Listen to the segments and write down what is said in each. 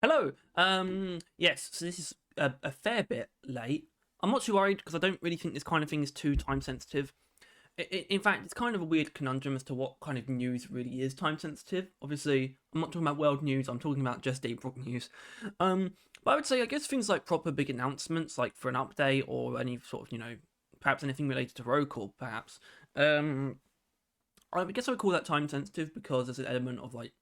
Hello. Yes. So this is a fair bit late. I'm not too worried because I don't really think this kind of thing is too time sensitive. In fact, it's kind of a weird conundrum as to what kind of news really is time sensitive. Obviously, I'm not talking about world news. I'm talking about just April news. But I would say I guess things like proper big announcements, like for an update or any sort of perhaps anything related to Roku, perhaps. Um, I guess I would call that time sensitive because there's an element of like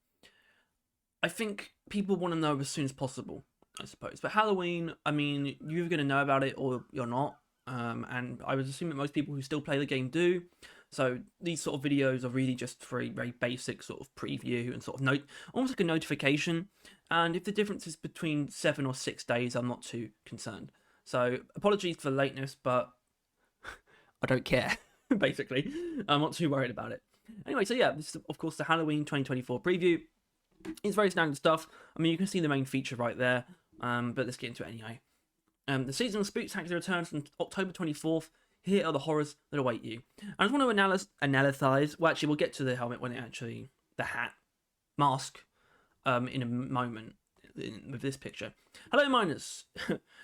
I think people want to know as soon as possible, I suppose. But Halloween, I mean, you're going to know about it or you're not. And I would assume that most people who still play the game do. So these sort of videos are really just for a very basic sort of preview and sort of note, almost like a notification. And if the difference is between 7 or 6 days, I'm not too concerned. So apologies for the lateness, but I don't care. Basically, I'm not too worried about it. Anyway, so yeah, this is of course the Halloween 2024 preview. It's very standard stuff. I mean, you can see the main feature right there, but let's get into it anyway. The seasonal Spooktacular returns on October 24th. Here are the horrors that await you. I just want to analyze. Well, actually, we'll get to the helmet when the hat, mask, in a moment with this picture. Hello, miners.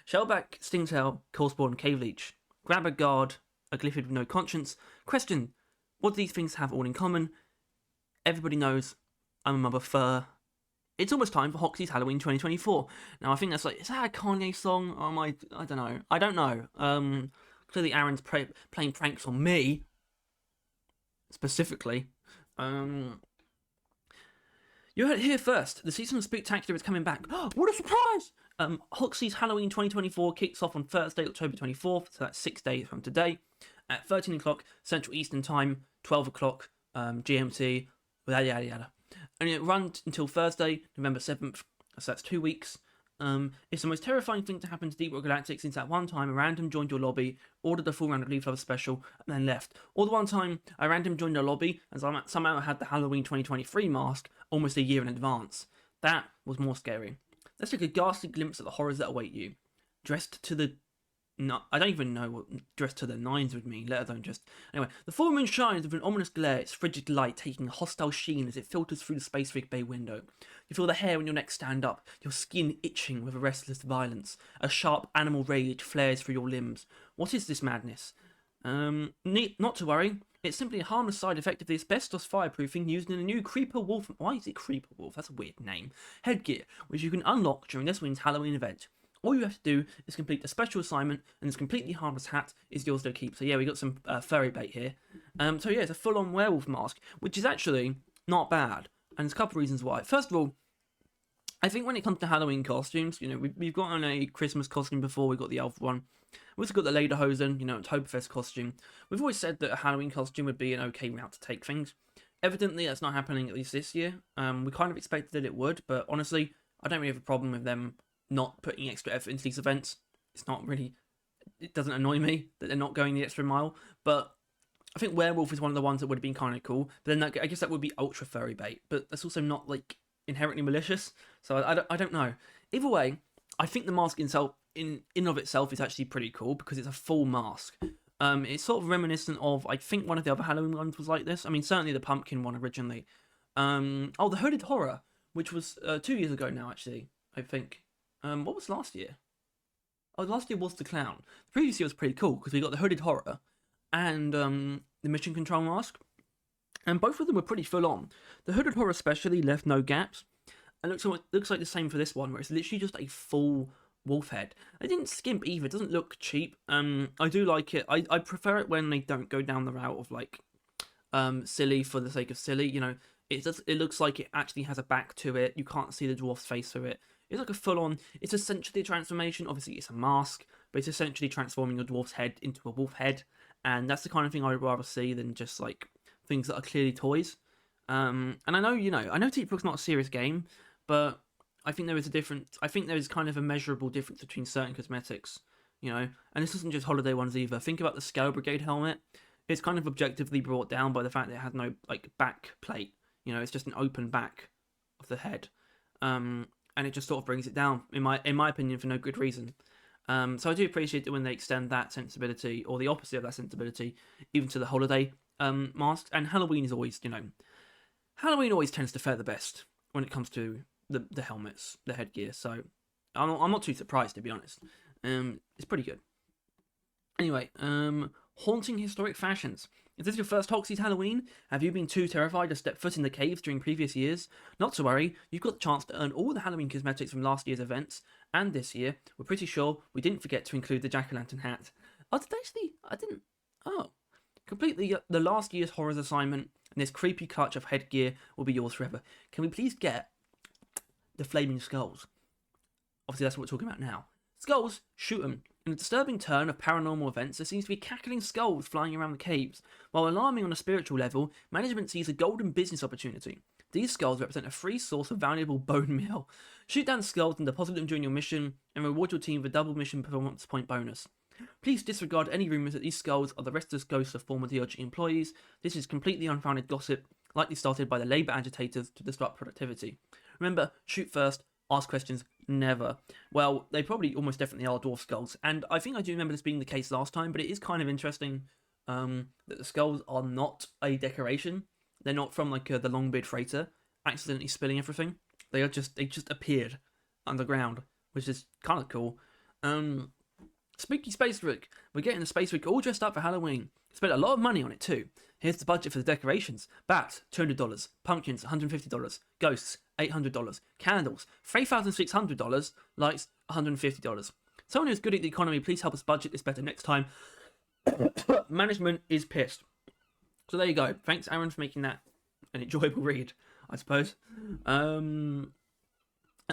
Shellback, Stingtail, Corespawn, Cave Leech. Grab a guard, a glyphid with no conscience. Question: what do these things have all in common? Everybody knows I'm a mother fur. It's almost time for Hoxie's Halloween 2024. Now, I think that's is that a Kanye song? Or am I don't know. I don't know. Clearly Aaron's playing pranks on me, specifically. You heard it here first. The season of Spooktacular is coming back. What a surprise! Hoxie's Halloween 2024 kicks off on Thursday, October 24th, so that's 6 days from today, at 13 o'clock Central Eastern Time, 12 o'clock GMT, yada yada yada. And it runs until Thursday, November 7th, so that's 2 weeks. It's the most terrifying thing to happen to Deep Rock Galactic since at one time a random joined your lobby, ordered a full round of Leaf Love special, and then left. Or the one time a random joined your lobby and somehow had the Halloween 2023 mask almost a year in advance. That was more scary. Let's take a ghastly glimpse at the horrors that await you. Dressed to the no, I don't even know what dressed to the nines would mean, let alone just. Anyway, the full moon shines with an ominous glare, its frigid light taking a hostile sheen as it filters through the space rig bay window. You feel the hair on your neck stand up, your skin itching with a restless violence. A sharp animal rage flares through your limbs. What is this madness? Not to worry. It's simply a harmless side effect of the asbestos fireproofing used in a new Creeper Wolf. Why is it Creeper Wolf? That's a weird name. Headgear, which you can unlock during this win's Halloween event. All you have to do is complete a special assignment, and this completely harmless hat is yours to keep. So yeah, we got some furry bait here. So yeah, it's a full-on werewolf mask, which is actually not bad, and there's a couple of reasons why. First of all, I think when it comes to Halloween costumes, we've gotten a Christmas costume before, we've got the elf one. We've also got the Lederhosen, Oktoberfest costume. We've always said that a Halloween costume would be an okay route to take things. Evidently, that's not happening, at least this year. We kind of expected that it would, but honestly, I don't really have a problem with them not putting extra effort into these events. It doesn't annoy me that they're not going the extra mile, but I think werewolf is one of the ones that would have been kind of cool. But then I guess that would be ultra furry bait, but that's also not like inherently malicious. So I don't know. Either way, I think the mask in of itself is actually pretty cool because it's a full mask. It's sort of reminiscent of, I think one of the other Halloween ones was like this. I mean, certainly the pumpkin one originally. The Hooded Horror, which was 2 years ago now, actually, I think. What was last year? Oh, last year was the clown. The previous year was pretty cool because we got the Hooded Horror and the Mission Control mask, and both of them were pretty full on. The Hooded Horror especially left no gaps, and looks like the same for this one, where it's literally just a full wolf head. It didn't skimp either. It doesn't look cheap. I do like it. I prefer it when they don't go down the route of like silly for the sake of silly. It looks like it actually has a back to it. You can't see the dwarf's face through it. It's like a full-on. It's essentially a transformation. Obviously, it's a mask, but it's essentially transforming a dwarf's head into a wolf head, and that's the kind of thing I'd rather see than just like things that are clearly toys. And I know Deep Rock's not a serious game, but I think there is a difference. I think there is kind of a measurable difference between certain cosmetics, and this isn't just holiday ones either. Think about the Scale Brigade helmet. It's kind of objectively brought down by the fact that it has no like back plate. It's just an open back of the head. And it just sort of brings it down, in my opinion, for no good reason. So I do appreciate it when they extend that sensibility, or the opposite of that sensibility, even to the holiday masks. And Halloween is always, Halloween always tends to fare the best when it comes to the helmets, the headgear. So I'm not too surprised, to be honest. It's pretty good. Anyway, haunting historic fashions. Is this your first Hoxie's Halloween? Have you been too terrified to step foot in the caves during previous years? Not to worry, you've got the chance to earn all the Halloween cosmetics from last year's events, and this year, we're pretty sure we didn't forget to include the jack-o'-lantern hat. Oh, I didn't, oh. Complete the last year's horrors assignment, and this creepy clutch of headgear will be yours forever. Can we please get the flaming skulls? Obviously, that's what we're talking about now. Skulls, shoot 'em. In a disturbing turn of paranormal events, there seems to be cackling skulls flying around the caves. While alarming on a spiritual level, management sees a golden business opportunity. These skulls represent a free source of valuable bone meal. Shoot down skulls and deposit them during your mission, and reward your team with a double mission performance point bonus. Please disregard any rumours that these skulls are the restless ghosts of former DRG employees. This is completely unfounded gossip, likely started by the labour agitators to disrupt productivity. Remember, shoot first, ask questions, never. Well, they probably almost definitely are dwarf skulls, and I think I do remember this being the case last time, but it is kind of interesting that the skulls are not a decoration. They're not from like the Longbeard freighter accidentally spilling everything. They just appeared underground, which is kind of cool. Spooky Space Rig. We're getting the Space Rig all dressed up for Halloween. Spent a lot of money on it too. Here's the budget for the decorations. Bats, $200. Pumpkins, $150. Ghosts, $800. Candles, $3,600. Lights, $150. Someone who's good at the economy, please help us budget this better next time. Management is pissed. So there you go. Thanks, Aaron, for making that an enjoyable read, I suppose.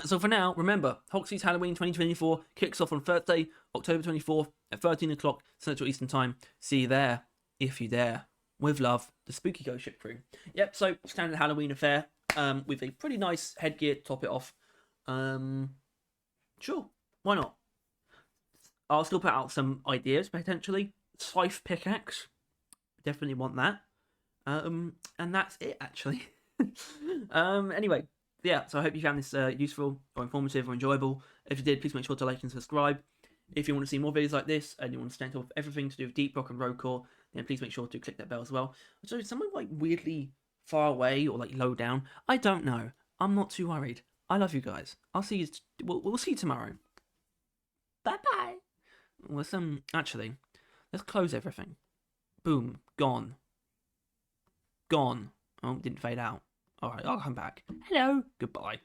So for now, remember, Hoxie's Halloween 2024 kicks off on Thursday, October 24th at 13 o'clock Central Eastern Time. See you there, if you dare. With love, the Spooky Ghost Ship crew. Yep, so standard Halloween affair with a pretty nice headgear to top it off. Sure, why not? I'll still put out some ideas, potentially. Scythe pickaxe. Definitely want that. And that's it, actually. Anyway. Yeah, so I hope you found this useful or informative or enjoyable. If you did, please make sure to like and subscribe. If you want to see more videos like this and you want to stay on top of everything to do with Deep Rock and Roadcore, then please make sure to click that bell as well. So someone like weirdly far away or like low down, I don't know. I'm not too worried. I love you guys. I'll see you. We'll see you tomorrow. Bye bye. Actually, let's close everything. Boom, gone. Gone. Oh, didn't fade out. Alright, I'll come back. Hello. Goodbye.